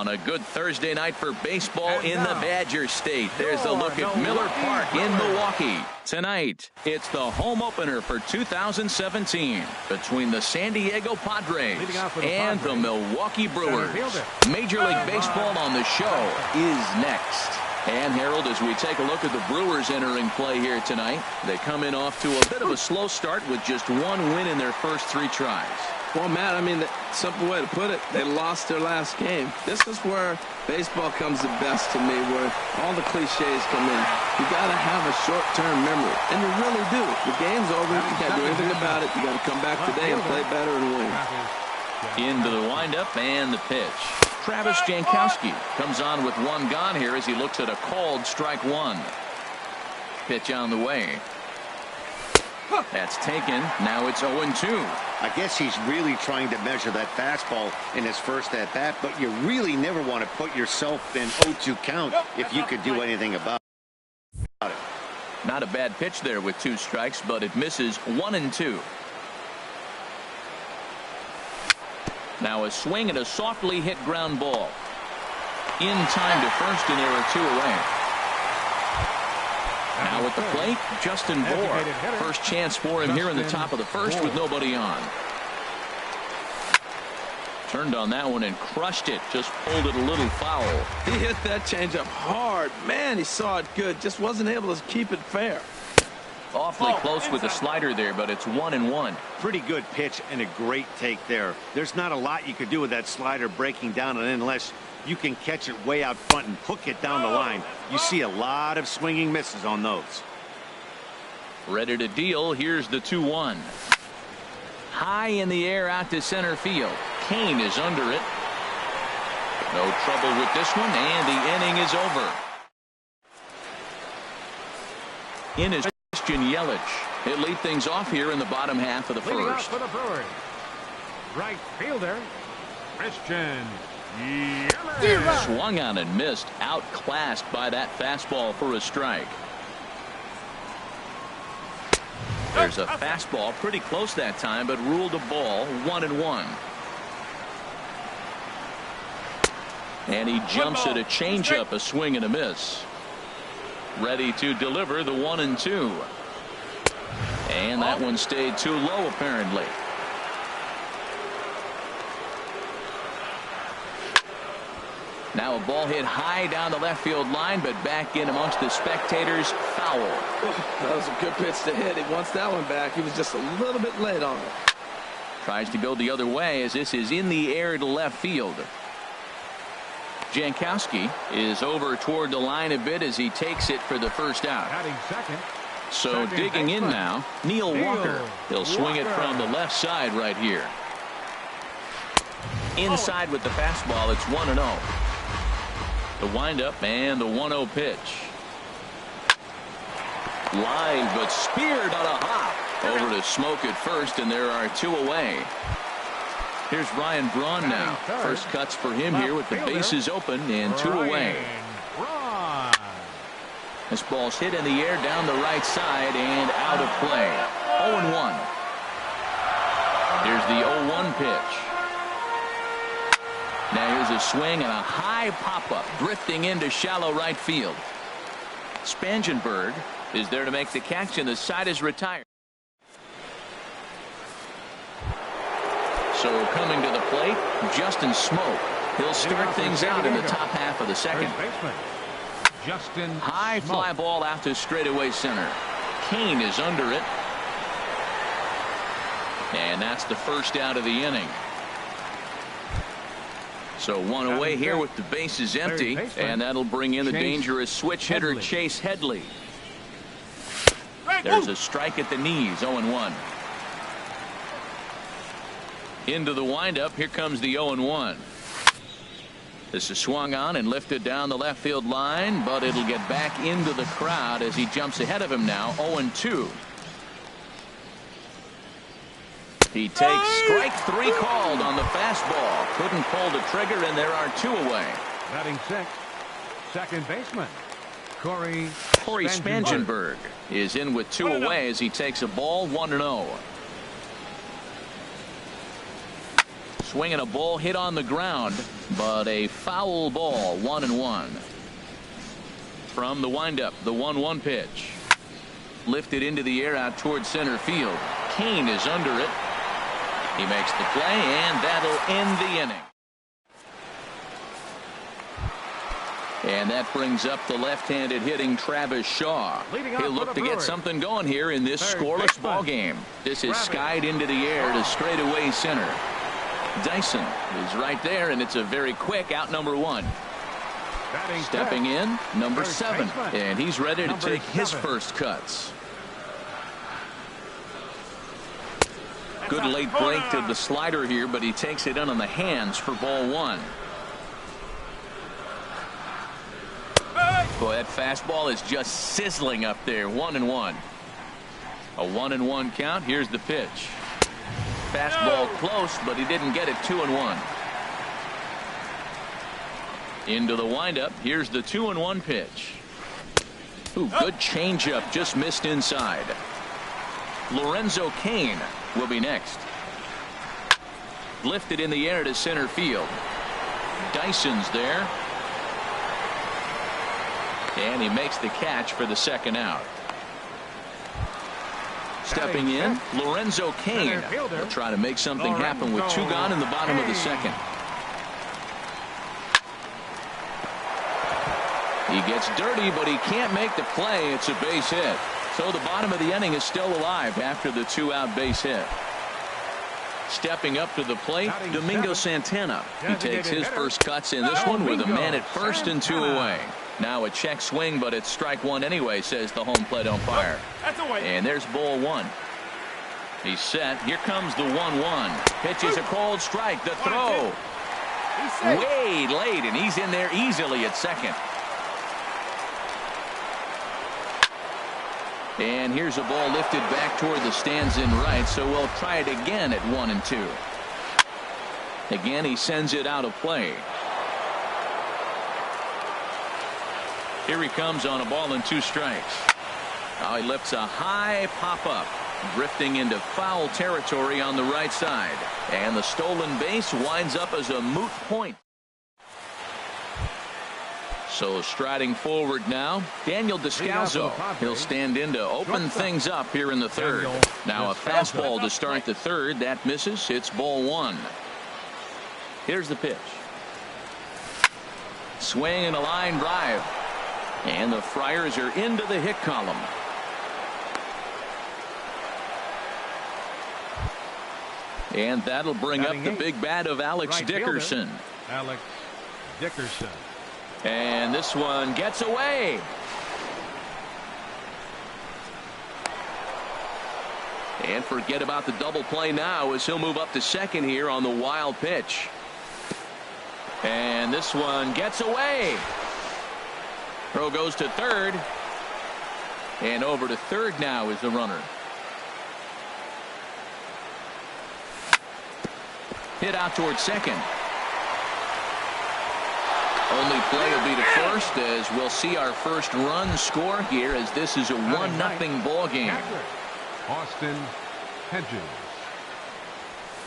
on a good Thursday night for baseball in the Badger State. There's a look at Miller Park in Milwaukee. Tonight, it's the home opener for 2017 between the San Diego Padres and the Milwaukee Brewers. Major League Baseball on the show is next. And Harold, as we take a look at the Brewers entering play here tonight, they come in off to a bit of a slow start with just one win in their first 3 tries. Well, Matt, I mean, the simple way to put it, they lost their last game. This is where baseball comes the best to me, where all the cliches come in. You got to have a short-term memory, and you really do. The game's over. You can't do anything about it. You got to come back today and play better and win. Into the windup and the pitch. Travis Jankowski comes on with 1 gone here as he looks at a called strike 1. Pitch on the way. That's taken. Now it's 0-2. I guess he's really trying to measure that fastball in his first at bat, but you really never want to put yourself in 0-2 count if you could do anything about it. Not a bad pitch there with 2 strikes, but it misses 1-2. Now a swing and a softly hit ground ball. In time to first, and there are 2 away. Now at the plate, Justin Bohr. First chance for him here in the top of the first with nobody on. Turned on that one and crushed it. Just pulled it a little foul. He hit that changeup hard. Man, he saw it good. Just wasn't able to keep it fair. Awfully close with the slider there, but it's 1-1. Pretty good pitch and a great take there. There's not a lot you could do with that slider breaking down and in unless you can catch it way out front and hook it down the line. You see a lot of swinging misses on those. Ready to deal. Here's the 2-1. High in the air out to center field. Kane is under it. No trouble with this one, and the inning is over. In is Christian Yelich. He'll lead things off here in the bottom half of the first. For the Brewers, right fielder Christian Yelich. Swung on and missed, outclassed by that fastball for a strike. There's a fastball pretty close that time, but ruled a ball. 1-1. And he jumps at a changeup, a swing and a miss. Ready to deliver the 1-2. And that one stayed too low apparently. Now a ball hit high down the left field line, but back in amongst the spectators. Foul. That was a good pitch to hit. He wants that one back. He was just a little bit late on it. Tries to go the other way as this is in the air to left field. Jankowski is over toward the line a bit as he takes it for the first out. So digging in now, Neil Walker. He'll swing it from the left side right here. Inside with the fastball, it's 1-0. The windup and the 1-0 pitch. Line, but speared on a hop. Over to Smoke at first, and there are 2 away. Here's Ryan Braun now. First cuts for him here with the bases open and 2 away. This ball's hit in the air down the right side and out of play. 0-1. Here's the 0-1 pitch. Now here's a swing and a high pop-up drifting into shallow right field. Spangenberg is there to make the catch, and the side is retired. So coming to the plate, Justin Smoke. He'll start things out in the top half of the second. High fly ball out to straightaway center. Kane is under it. And that's the first out of the inning. So 1 away here with the bases empty, and that'll bring in the dangerous switch hitter Chase Headley. There's a strike at the knees. 0-1. Into the windup. Here comes the 0-1. This is swung on and lifted down the left field line, but it'll get back into the crowd as he jumps ahead of him now. 0-2. He takes strike 3 called on the fastball. Couldn't pull the trigger, and there are 2 away. Batting 6th, second baseman Corey Spangenberg is in with 2 away as he takes a ball. 1-0. Swinging a ball hit on the ground, but a foul ball, 1-1. From the windup, the 1-1 pitch. Lifted into the air out towards center field. Kane is under it. He makes the play, and that'll end the inning. And that brings up the left-handed hitting Travis Shaw. He'll look to get something going here in this scoreless ball game. This is skied into the air to straightaway center. Dyson is right there, and it's a very quick out number 1. Stepping in, number 7, and he's ready to take his first cuts. Good late break to the slider here, but he takes it in on the hands for ball 1. Boy, that fastball is just sizzling up there. 1-1. A 1-1 count. Here's the pitch. Fastball close, but he didn't get it. 2-1. Into the windup. Here's the 2-1 pitch. Ooh, good changeup. Just missed inside. Lorenzo Cain will be next. Lifted in the air to center field. Dyson's there. And he makes the catch for the second out. Stepping in, Lorenzo Cain will try to make something happen with 2 gone in the bottom of the second. He gets dirty, but he can't make the play. It's a base hit. So the bottom of the inning is still alive after the 2-out base hit. Stepping up to the plate, Domingo Santana. He takes his first cuts in this one with a man at first and 2 away. Now a check swing, but it's strike 1 anyway, says the home plate umpire. And there's ball 1. He's set. Here comes the 1-1. Pitches a cold strike. The throw. Way late, and he's in there easily at second. And here's a ball lifted back toward the stands in right, so we'll try it again at 1-2. Again, he sends it out of play. Here he comes on a ball and 2 strikes. Now he lifts a high pop-up, drifting into foul territory on the right side. And the stolen base winds up as a moot point. So striding forward now, Daniel Descalzo. He'll stand in to open things up here in the third. Now a fastball to start the third. That misses. It's ball 1. Here's the pitch. Swing and a line drive. And the Friars are into the hit column. And that'll bring up the big bat of Alex Dickerson. Alex Dickerson. And this one gets away. And forget about the double play now as he'll move up to second here on the wild pitch. And this one gets away. Throw goes to third. And over to third now is the runner. Hit out towards second. Only play will be to first as we'll see our first run score here as this is a 1-0 ball game. Austin Hedges.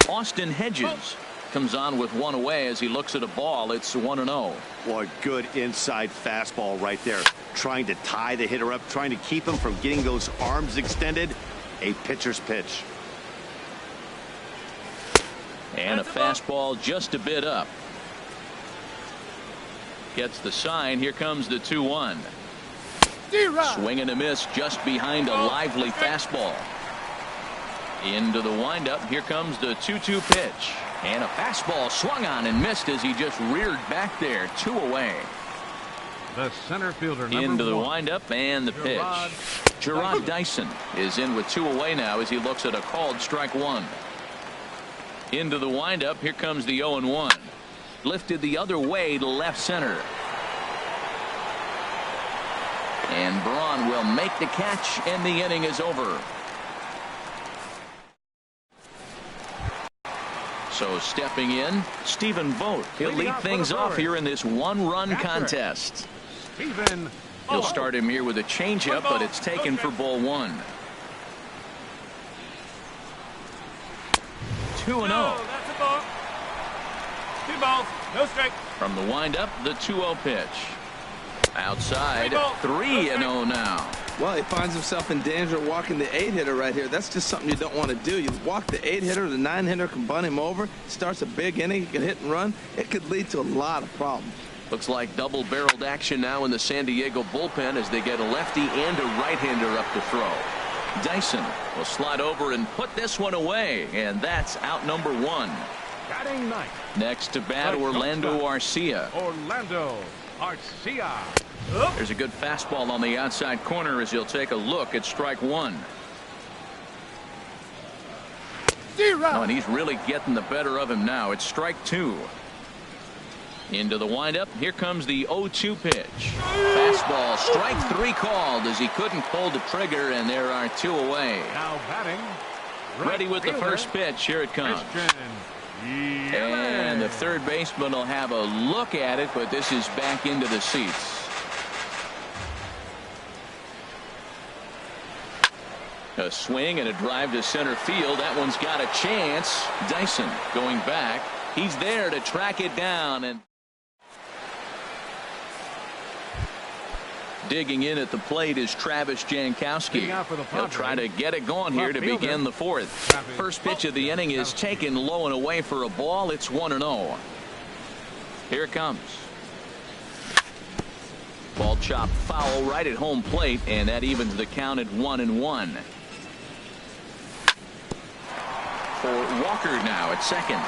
Austin Hedges comes on with 1 away as he looks at a ball. It's 1-0. Boy, good inside fastball right there. Trying to tie the hitter up, trying to keep him from getting those arms extended. A pitcher's pitch. And a fastball just a bit up. Gets the sign. Here comes the 2-1. Swing and a miss just behind a lively fastball. Into the windup. Here comes the 2-2 pitch. And a fastball swung on and missed as he just reared back there. 2 away. The center fielder number Into the 1. windup and the pitch. Gerard Dyson is in with 2 away now as he looks at a called strike 1. Into the windup. Here comes the 0-1. Lifted the other way to left center. And Braun will make the catch, and the inning is over. So stepping in, Stephen Vogt. He'll lead things off here in this 1-run contest. He'll start him here with a changeup, but it's taken for ball 1. 2-0. 2 balls, no strike. From the windup, the 2-0 pitch. Outside, 3-0 now. Well, he finds himself in danger of walking the 8-hitter right here. That's just something you don't want to do. You walk the 8-hitter, the 9-hitter can bunt him over, starts a big inning, he can hit and run. It could lead to a lot of problems. Looks like double-barreled action now in the San Diego bullpen as they get a lefty and a right-hander up to throw. Dyson will slide over and put this one away, and that's out number 1. Batting ninth. Next to bat, Orlando Arcia. Orlando Arcia. There's a good fastball on the outside corner as he'll take a look at strike 1. Oh, and he's really getting the better of him now. It's strike 2. Into the windup. Here comes the 0-2 pitch. Fastball, strike 3 called as he couldn't pull the trigger, and there are 2 away. Now batting. Ready with the first pitch. Here it comes. And the third baseman will have a look at it, but this is back into the seats. A swing and a drive to center field. That one's got a chance. Dyson going back. He's there to track it down. And digging in at the plate is Travis Jankowski. He'll try to get it going here to begin the 4th. First pitch of the inning is taken low and away for a ball. It's 1-0. Here it comes. Ball chopped foul right at home plate, and that evens the count at 1-1. For Walker now at second.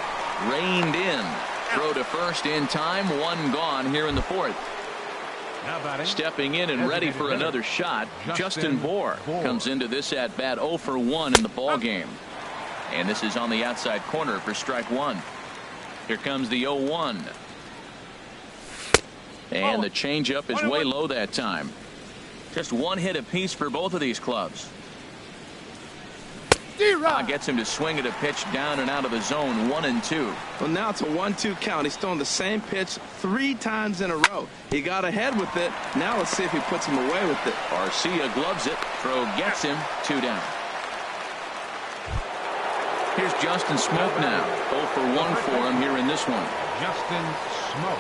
Reined in. Throw to first in time. 1 gone here in the 4th. Stepping in and ready for another shot, Justin Bour comes into this at bat 0 for 1 in the ball game. And this is on the outside corner for strike 1. Here comes the 0-1. And the changeup is way low that time. Just 1 hit apiece for both of these clubs. Gets him to swing at a pitch down and out of the zone. 1-2. Well, now it's a 1-2 count. He's thrown the same pitch 3 times in a row. He got ahead with it. Now let's see if he puts him away with it. Arcia gloves it. Throw gets him. 2 down. Here's Justin Smoke now. 0 for 1 for him here in this one. Justin Smoke.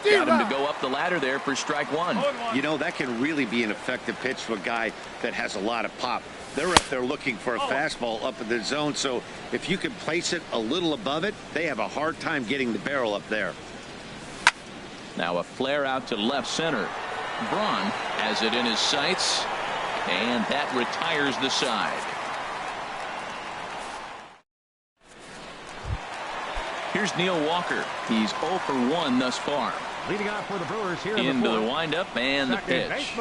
Got him to go up the ladder there for strike 1. You know, that can really be an effective pitch to a guy that has a lot of pop. They're up there looking for a fastball up in the zone, so if you can place it a little above it, they have a hard time getting the barrel up there. Now a flare out to left center. Braun has it in his sights, and that retires the side. Here's Neil Walker. He's 0 for 1 thus far. Leading off for the Brewers here into the windup and the pitch.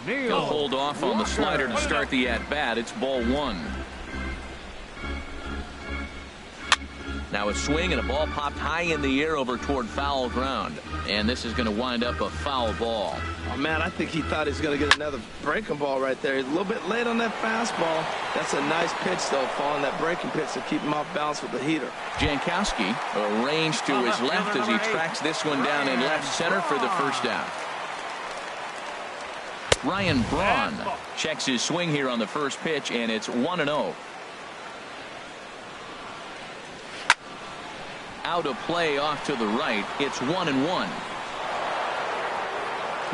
He'll hold off on the slider to start the at-bat. It's ball 1. Now a swing and a ball popped high in the air over toward foul ground. And this is going to wind up a foul ball. Oh, man, I think he thought he was going to get another breaking ball right there. He's a little bit late on that fastball. That's a nice pitch, though, following that breaking pitch to keep him off balance with the heater. Jankowski arranged to his left as he tracks this one down in left center for the first out. Ryan Braun checks his swing here on the first pitch, and it's 1-0. Out of play off to the right. It's 1-1.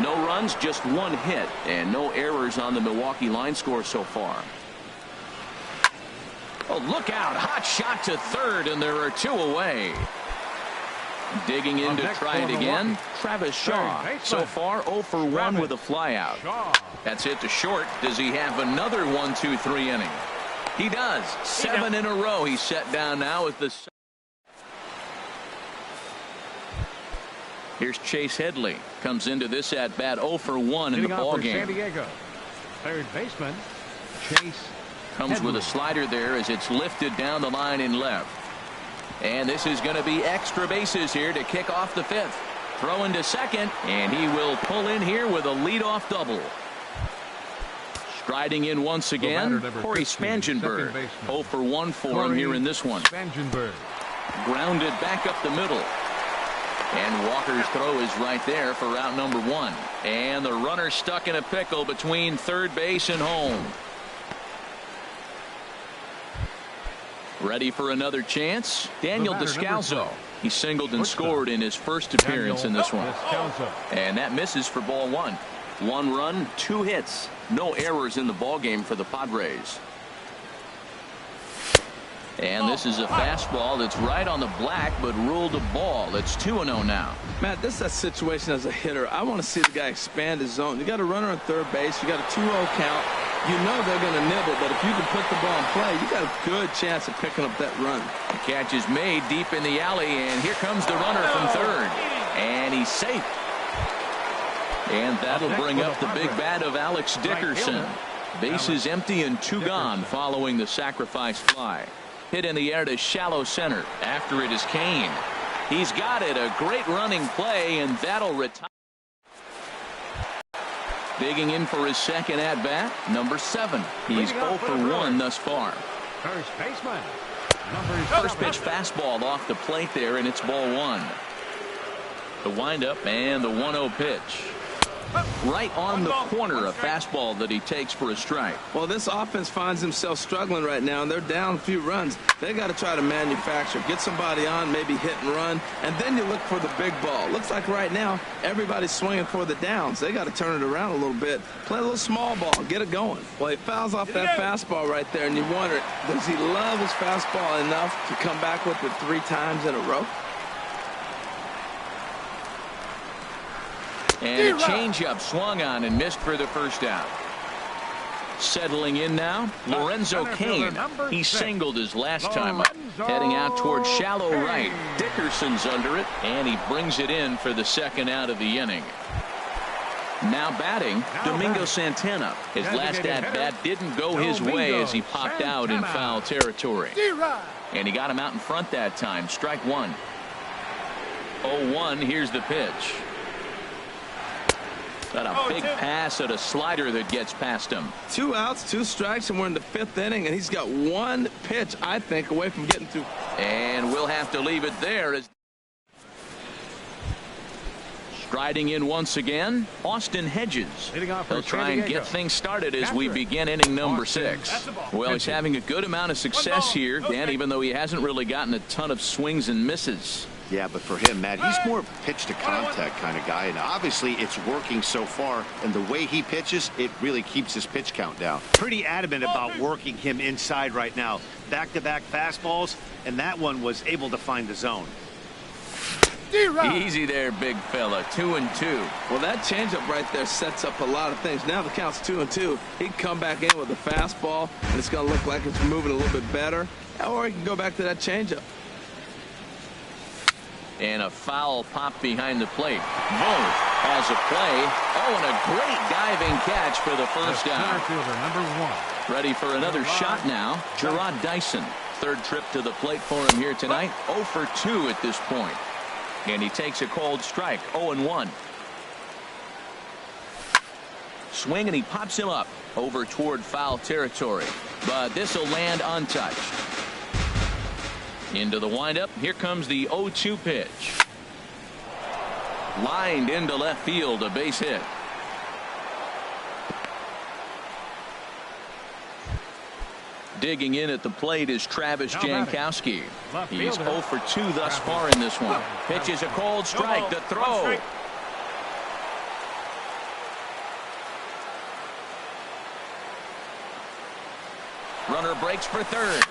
No runs, just 1 hit, and no errors on the Milwaukee line score so far. Oh, look out. Hot shot to third, and there are 2 away. Digging in to try it again. Travis Shaw so far 0 for 1 with a flyout. That's it to short. Does he have another 1-2-3 inning? He does. 7 in a row. He's set down now with the. Here's Chase Headley. Comes into this at bat 0 for 1 in the ball game. San Diego. Third baseman Chase comes Headley with a slider there as it's lifted down the line in left. And this is going to be extra bases here to kick off the 5th. Throw into second, and he will pull in here with a leadoff double. Striding in once again, Corey Spangenberg. 0 for 1 for him here in this one. Spangenberg. Grounded back up the middle. And Walker's throw is right there for out number 1. And the runner stuck in a pickle between third base and home. Ready for another chance? Daniel Descalzo. He singled and scored in his first appearance in this one. And that misses for ball one. 1 run, 2 hits. No errors in the ballgame for the Padres. And this is a fastball that's right on the black, but ruled a ball. It's 2-0 now. Matt, this is a situation as a hitter. I want to see the guy expand his zone. You got a runner on third base. You got a 2-0 count. You know they're going to nibble, but if you can put the ball in play, you got a good chance of picking up that run. The catch is made deep in the alley, and here comes the runner from third. And he's safe. And that'll bring up the big bat of Alex Dickerson. Bases empty and 2 gone following the sacrifice fly. Hit in the air to shallow center. After it is Kane. He's got it. A great running play, and that'll retire. Digging in for his second at-bat, number 7. He's 0 for 1 thus far. First baseman. First pitch fastball off the plate there, and it's ball 1. The windup and the 1-0 pitch. Right on the corner, a fastball that he takes for a strike. Well, this offense finds himself struggling right now, and they're down a few runs. They got to try to manufacture, get somebody on, maybe hit and run, and then you look for the big ball. Looks like right now everybody's swinging for the downs. They got to turn it around a little bit, play a little small ball, get it going. Well, he fouls off that fastball right there, and you wonder, does he love his fastball enough to come back with it 3 times in a row? And a changeup swung on and missed for the first out. Settling in now, Lorenzo Cain. He singled his last time up. Heading out towards shallow right. Dickerson's under it, and he brings it in for the second out of the inning. Now batting, Domingo Santana. His last at-bat didn't go his way as he popped out in foul territory. And he got him out in front that time. Strike 1. 0-1, here's the pitch. Got a big pass at a slider that gets past him. 2 outs, 2 strikes, and we're in the 5th inning, and he's got 1 pitch, I think, away from getting through. And we'll have to leave it there. As striding in once again, Austin Hedges. He'll try and get things started as we begin inning number 6. Well, he's having a good amount of success here, Dan, even though he hasn't really gotten a ton of swings and misses. Yeah, but for him, Matt, he's more of a pitch-to-contact kind of guy, and obviously it's working so far, and the way he pitches, it really keeps his pitch count down. Pretty adamant about working him inside right now. Back-to-back fastballs, and that one was able to find the zone. Easy there, big fella. 2-2. Well, that changeup right there sets up a lot of things. Now the count's 2-2. He can come back in with a fastball, and it's going to look like it's moving a little bit better, or he can go back to that changeup. And a foul pop behind the plate. Boom has a play. Oh, and a great diving catch for the first out. Number 1. Ready for another shot now. Gerard Dyson. 3rd trip to the plate for him here tonight. 0 for 2 at this point. And he takes a cold strike. 0-1. Swing, and he pops him up over toward foul territory. But this will land untouched. Into the windup. Here comes the 0-2 pitch. Lined into left field, a base hit. Digging in at the plate is Travis Jankowski. He's 0 for 2 thus far in this one. Pitch is a cold strike. The throw. Runner breaks for third.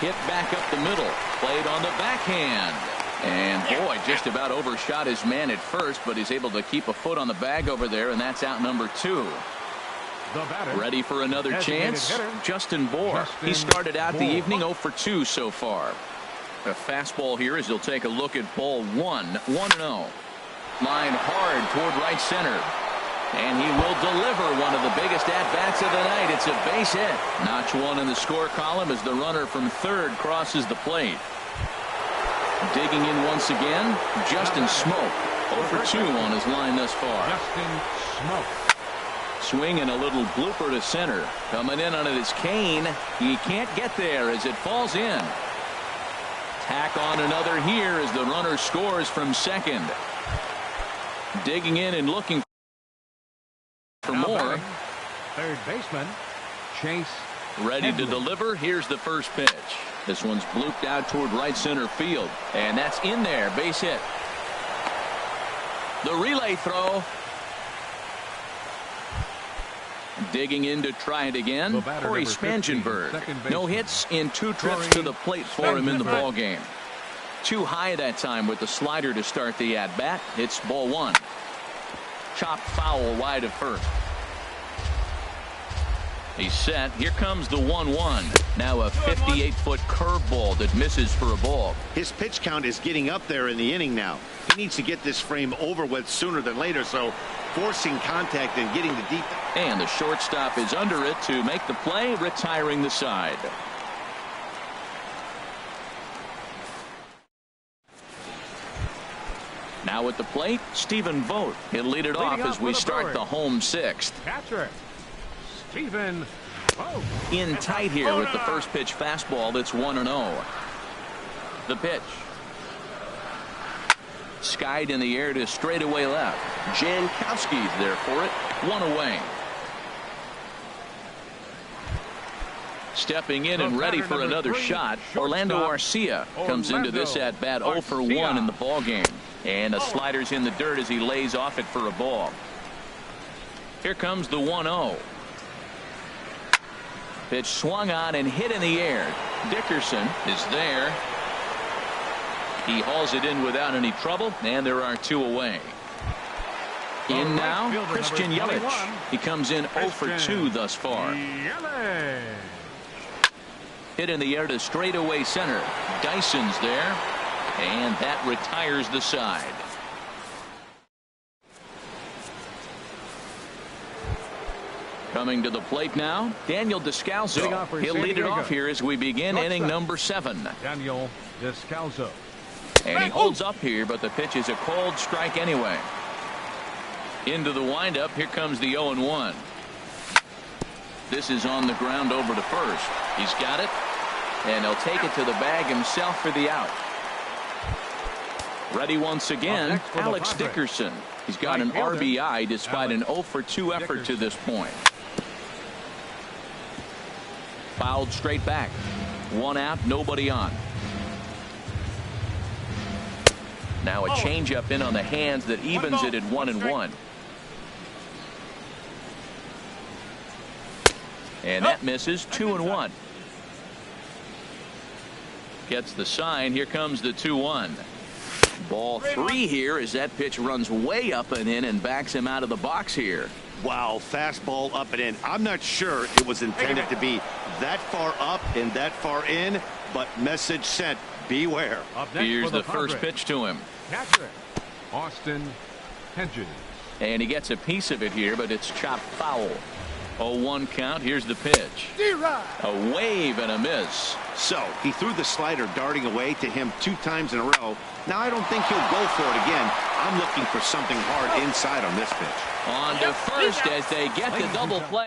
Hit back up the middle. Played on the backhand. And boy, just about overshot his man at first, but he's able to keep a foot on the bag over there, and that's out number 2. Ready for another chance? Justin Bohr. He started out the evening 0 for 2 so far. A fastball here as he'll take a look at ball 1. 1-0. Line hard toward right center. And he will deliver one of the biggest at-bats of the night. It's a base hit. Notch 1 in the score column as the runner from third crosses the plate. Digging in once again, Justin Smoke. 0 for 2 on his line thus far. Justin Smoke. Swing and a little blooper to center. Coming in on it is Kane. He can't get there as it falls in. Tack on another here as the runner scores from second. Digging in and looking for more. Third baseman, Chase Ready to deliver. Here's the first pitch. This one's blooped out toward right center field. And that's in there. Base hit. The relay throw. Digging in to try it again. Corey Spangenberg. No hits in 2 trips to the plate for him in the ball game. Too high that time with the slider to start the at-bat. It's ball 1. Chopped foul wide of first. He's set. Here comes the 1-1. Now a 58-foot curveball that misses for a ball. His pitch count is getting up there in the inning now. He needs to get this frame over with sooner than later, so forcing contact and getting the deep. And the shortstop is under it to make the play, retiring the side. Now at the plate, Stephen Vogt. He'll lead it off as we start the home 6th. Catcher, Stephen Vogt. In tight here with the first pitch fastball that's 1-0. The pitch. Skied in the air to straightaway left. Jankowski's there for it. 1 away. Stepping in and ready for another shot, Orlando Arcia comes into this at bat 0 for 1 in the ball game. And a slider's in the dirt as he lays off it for a ball. Here comes the 1-0. Pitch swung on and hit in the air. Dickerson is there. He hauls it in without any trouble, and there are 2 away. In now, Christian Yelich. He comes in 0 for 2 thus far. Hit in the air to straightaway center. Dyson's there, and that retires the side. Coming to the plate now, Daniel Descalso. He'll lead it off here as we begin inning number 7. Daniel Descalso. And he holds up here, but the pitch is a cold strike anyway. Into the windup. Here comes the 0-1. This is on the ground over to first. He's got it, and he'll take it to the bag himself for the out. Ready once again, Alex Dickerson. He's got an RBI despite an 0 for 2 effort to this point. Fouled straight back. 1 out, nobody on. Now a changeup in on the hands that evens it at 1-1. And that misses. 2-1. Gets the sign. Here comes the 2-1. Ball 3 here as that pitch runs way up and in and backs him out of the box here. Wow, fastball up and in. I'm not sure it was intended to be that far up and that far in, but message sent. Beware. Here's the first pitch to him. Catcher, Austin Hedges. And he gets a piece of it here, but it's chopped foul. 0-1 count. Here's the pitch. A wave and a miss. So he threw the slider darting away to him 2 times in a row. Now I don't think he'll go for it again. I'm looking for something hard inside on this pitch. On to first as they get the double play.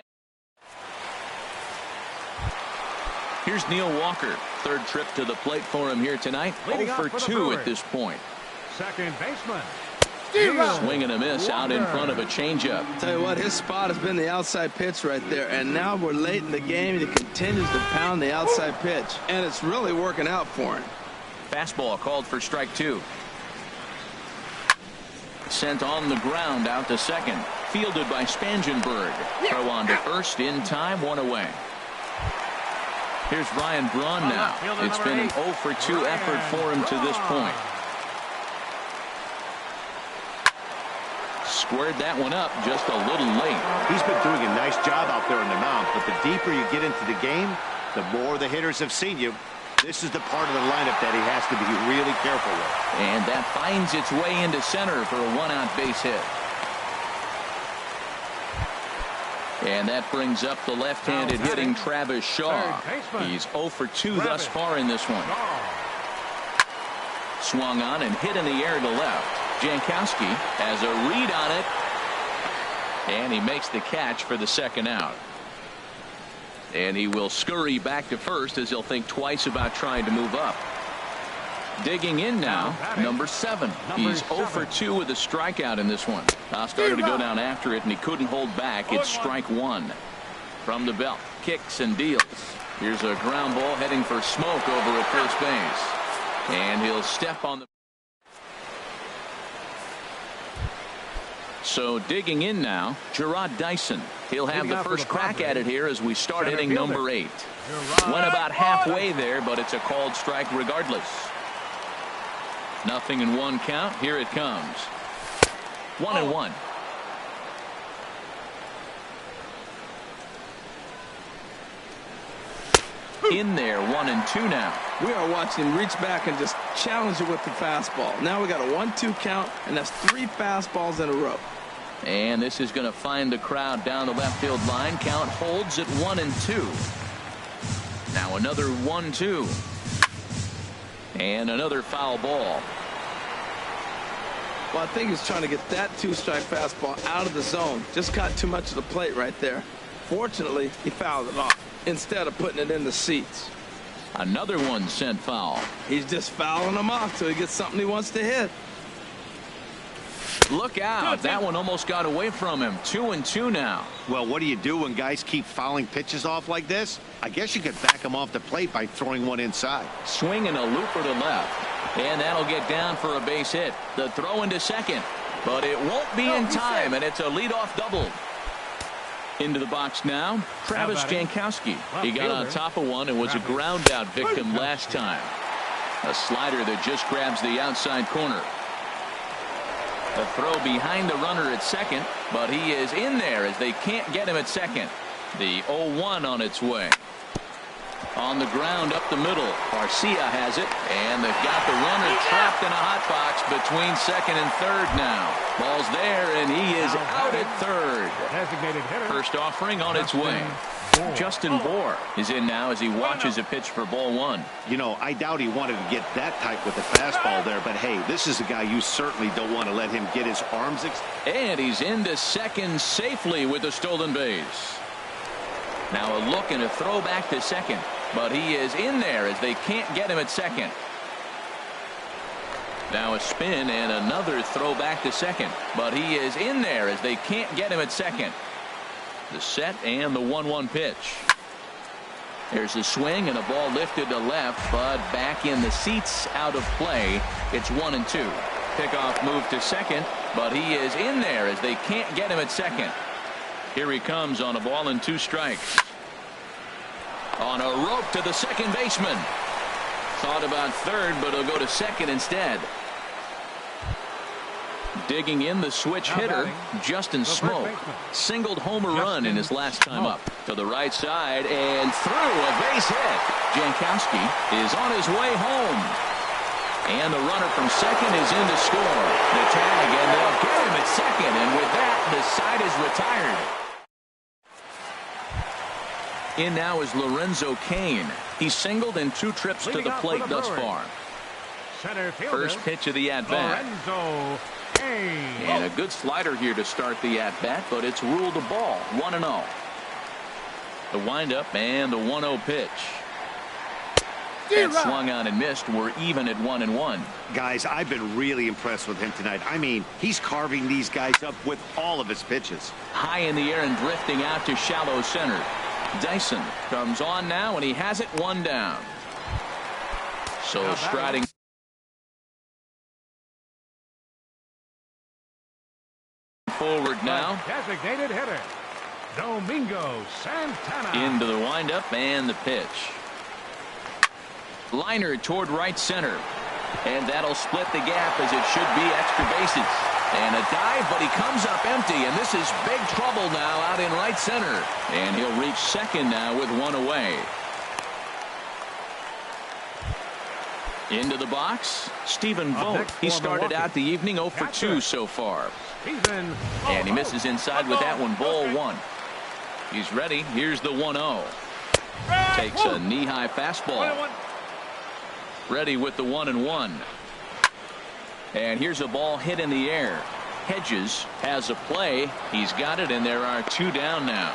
Here's Neil Walker. 3rd trip to the plate for him here tonight. 0 for 2 at this point. Second baseman. Swing and a miss out in front of a changeup. Tell you what, his spot has been the outside pitch right there, and now we're late in the game. He continues to pound the outside pitch, and it's really working out for him. Fastball called for strike 2. Sent on the ground out to second. Fielded by Spangenberg. Throw on to first in time. 1 away. Here's Ryan Braun now. It's been an 0 for 2 effort for him to this point. Squared that one up just a little late. He's been doing a nice job out there on the mound, but the deeper you get into the game, the more the hitters have seen you. This is the part of the lineup that he has to be really careful with. And that finds its way into center for a 1-out base hit. And that brings up the left-handed hitting Travis Shaw. He's 0 for 2 thus far in this one. Swung on and hit in the air to left. Jankowski has a read on it, and he makes the catch for the 2nd out. And he will scurry back to first as he'll think twice about trying to move up. Digging in now, number 7. He's 0 for 2 with a strikeout in this one. Started to go down after it, and he couldn't hold back. It's strike 1. From the belt, kicks and deals. Here's a ground ball heading for smoke over at first base. And he'll step on the... So digging in now, Gerard Dyson. He'll have the first crack at it here as we start inning number 8. Went about halfway there, but it's a called strike regardless. 0-1 count. Here it comes. 1-1. In there, 1-2 now. We are watching him reach back and just challenge it with the fastball. Now we got a 1-2 count, and that's 3 fastballs in a row. And this is going to find the crowd down the left field line. Count holds at 1-2. Now another 1-2. And another foul ball. Well, I think he's trying to get that 2-strike fastball out of the zone. Just caught too much of the plate right there. Fortunately, he fouled it off instead of putting it in the seats. Another one sent foul. He's just fouling them off till he gets something he wants to hit. Look out. That one almost got away from him. 2-2 now. Well, what do you do when guys keep fouling pitches off like this? I guess you could back them off the plate by throwing one inside. Swinging a looper to left. And that'll get down for a base hit. The throw into second. But it won't be in time, and it's a leadoff double. Into the box now, Travis Jankowski. He got on top of one and was a ground out victim last time. A slider that just grabs the outside corner. A throw behind the runner at second, but he is in there as they can't get him at second. The 0-1 on its way. On the ground up the middle, Garcia has it, and they've got the runner trapped in a hot box between second and third now. Ball's there, and he is out at third. First offering on its way. Justin Bohr is in now as he watches a pitch for ball 1. You know, I doubt he wanted to get that tight with the fastball there, but hey, this is a guy you certainly don't want to let him get his arms. And he's into second safely with a stolen base. Now a look and a throw back to second, but he is in there as they can't get him at second. Now a spin and another throw back to second, but he is in there as they can't get him at second. The set and the 1-1 pitch. There's a swing and a ball lifted to left, but back in the seats, out of play. It's 1-2. Pickoff move to second, but he is in there as they can't get him at second. Here he comes on a ball and 2 strikes. On a rope to the second baseman. Thought about third, but he'll go to second instead. Digging in the switch hitter, Justin Smoke. Singled homer run in his last time up. To the right side and through a base hit. Jankowski is on his way home. And the runner from second is in to score. The tag, and they'll get him at second. And with that, the side is retired. In now is Lorenzo Cain. He's singled in 2 trips to the plate thus far. First pitch of the at-bat. And a good slider here to start the at-bat, but it's ruled a ball. 1-0. The windup and the 1-0 pitch. And swung on and missed. We're even at 1-1. Guys, I've been really impressed with him tonight. I mean, he's carving these guys up with all of his pitches. High in the air and drifting out to shallow center. Dyson comes on now, and he has it 1 down. So striding forward now. Designated hitter, Domingo Santana. Into the windup and the pitch. Liner toward right center. And that'll split the gap as it should be extra bases. And a dive, but he comes up empty, and this is big trouble now out in right center. And he'll reach second now with 1 away. Into the box, Stephen Vogt. He started out the evening 0 for 2 so far. And he misses inside with that one, ball 1. He's ready. Here's the 1-0. Takes a knee-high fastball. Ready with the 1-1. And here's a ball hit in the air. Hedges has a play. He's got it, and there are 2 down now.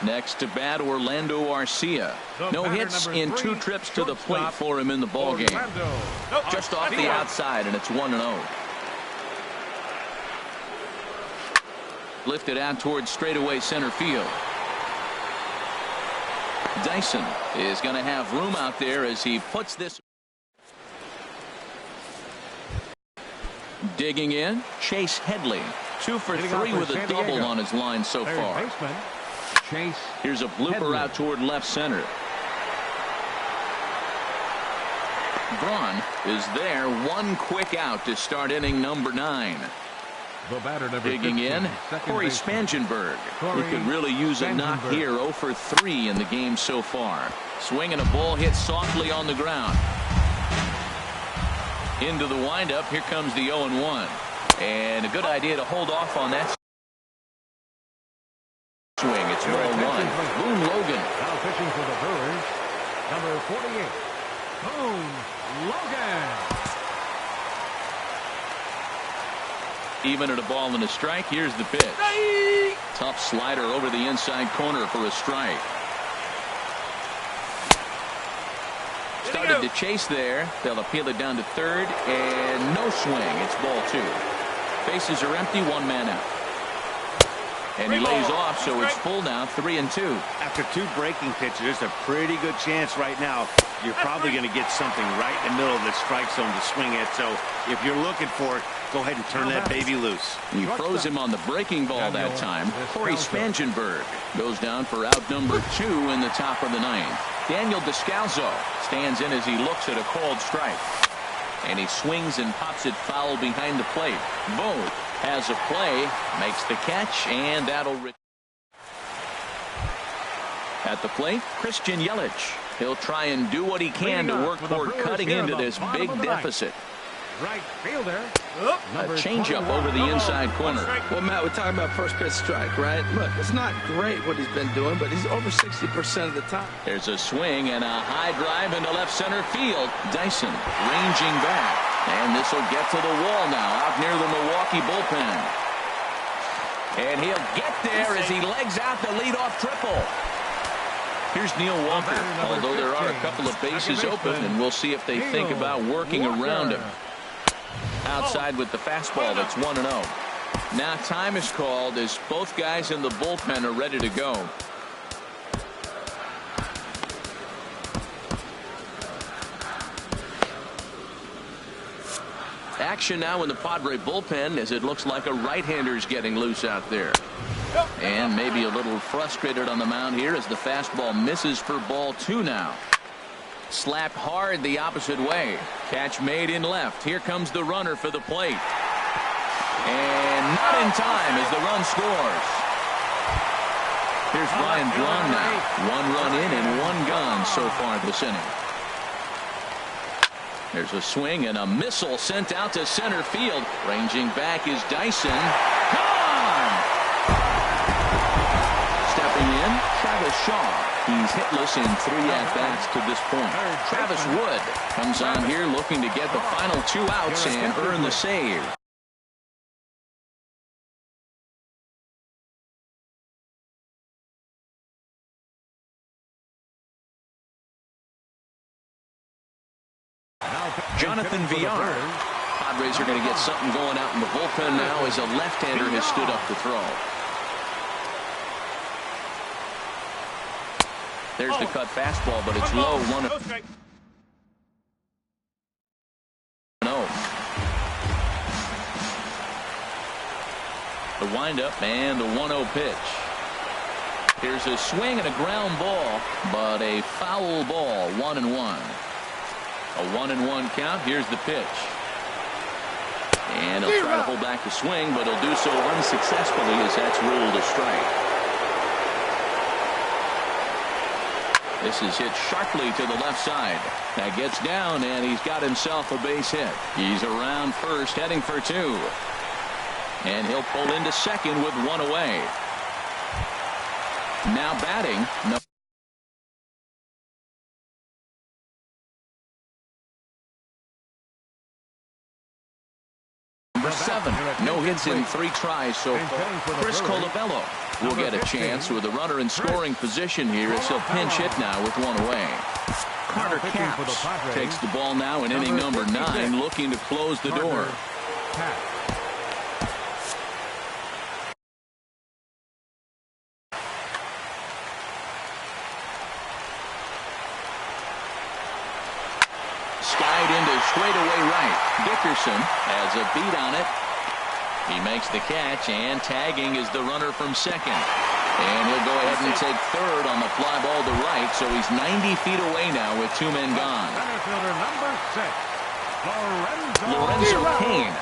Next to bat, Orlando Arcia. No hits in 2 trips to the plate for him in the ballgame. Just off the outside, and it's 1-0. Lifted out towards straightaway center field. Dyson is going to have room out there as he puts this. Digging in, Chase Headley. 2 for 3 with a double on his line so far. Chase. Here's a blooper out toward left center. Braun is there. 1 quick out to start inning number 9. The batter, number Digging 15, in, Corey Spangenberg. He could really use a knock here. 0 for 3 in the game so far. Swinging a ball hit softly on the ground. Into the windup. Here comes the 0-1. And a good idea to hold off on that swing. It's 0-1. Boone Logan. Now pitching for the Brewers, number 48, Boone Logan. Even at a ball and a strike. Here's the pitch. Tough slider over the inside corner for a strike. Started to chase there. They'll appeal it down to third, and no swing. It's ball 2. Bases are empty. 1 man out. And he lays off, so it's full now. 3-2. After 2 breaking pitches, there's a pretty good chance right now you're probably going to get something right in the middle of the strike zone to swing at. So if you're looking for it, go ahead and turn that baby loose. He froze him on the breaking ball that time. Corey Spangenberg goes down for out number 2 in the top of the 9th. Daniel Descalzo stands in as he looks at a called strike. And he swings and pops it foul behind the plate. Vogt has a play, makes the catch, and that'll. At the plate, Christian Yelich. He'll try and do what he can to work toward cutting into this big deficit. Right fielder. A changeup over the inside corner. Well, Matt, we're talking about first pitch strike, right? Look, it's not great what he's been doing, but he's over 60% of the time. There's a swing and a high drive into left center field. Dyson ranging back. And this will get to the wall now out near the Milwaukee bullpen. And he'll get there as he legs out the leadoff triple. Here's Neil Walker, although there are a couple of bases open, and we'll see if they think about working around him. Outside with the fastball, that's 1-0. Now time is called as both guys in the bullpen are ready to go. Action now in the Padre bullpen as it looks like a right-hander's getting loose out there. And maybe a little frustrated on the mound here as the fastball misses for ball 2 now. Slapped hard the opposite way. Catch made in left. Here comes the runner for the plate. And not in time as the run scores. Here's Ryan Braun now. 1 run in and 1 gone so far this inning. There's a swing and a missile sent out to center field. Ranging back is Dyson. Gone! Stepping in, Travis Shaw. He's hitless in 3 at-bats to this point. Travis Wood comes on here looking to get the final 2 outs and earn the save. Jonathan Villar. Padres are going to get something going out in the bullpen now as a left-hander has stood up to throw. There's the cut fastball, but it's low. 1-0. The windup and the 1-0 pitch. Here's a swing and a ground ball, but a foul ball. 1-1. A 1-1 count. Here's the pitch. And he'll try to hold back the swing, but he'll do so unsuccessfully as that's ruled a strike. This is hit sharply to the left side. That gets down, and he's got himself a base hit. He's around first, heading for 2. And he'll pull into second with 1 away. Now batting. Number 7. No hits in 3 tries so far. Chris Colabello will get a chance with a runner in scoring position here as he'll pinch hit now with 1 away. Carter Capps takes the ball now in inning number 9, looking to close the door. straightaway right. Dickerson has a beat on it. He makes the catch, and tagging is the runner from second. And he'll go ahead and take third on the fly ball to right, so he's 90 feet away now with 2 men gone. Center fielder number 6, Lorenzo Cain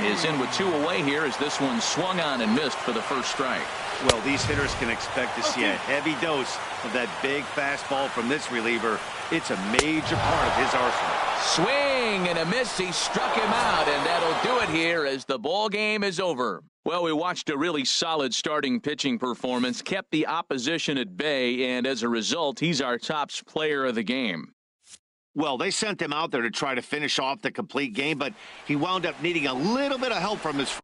is in with 2 away here as this one swung on and missed for the first strike. Well, these hitters can expect to see a heavy dose of that big fastball from this reliever. It's a major part of his arsenal. Swing and a miss. He struck him out, and that'll do it here as the ball game is over. Well, we watched a really solid starting pitching performance, kept the opposition at bay, and as a result, he's our top player of the game. Well, they sent him out there to try to finish off the complete game, but he wound up needing a little bit of help from his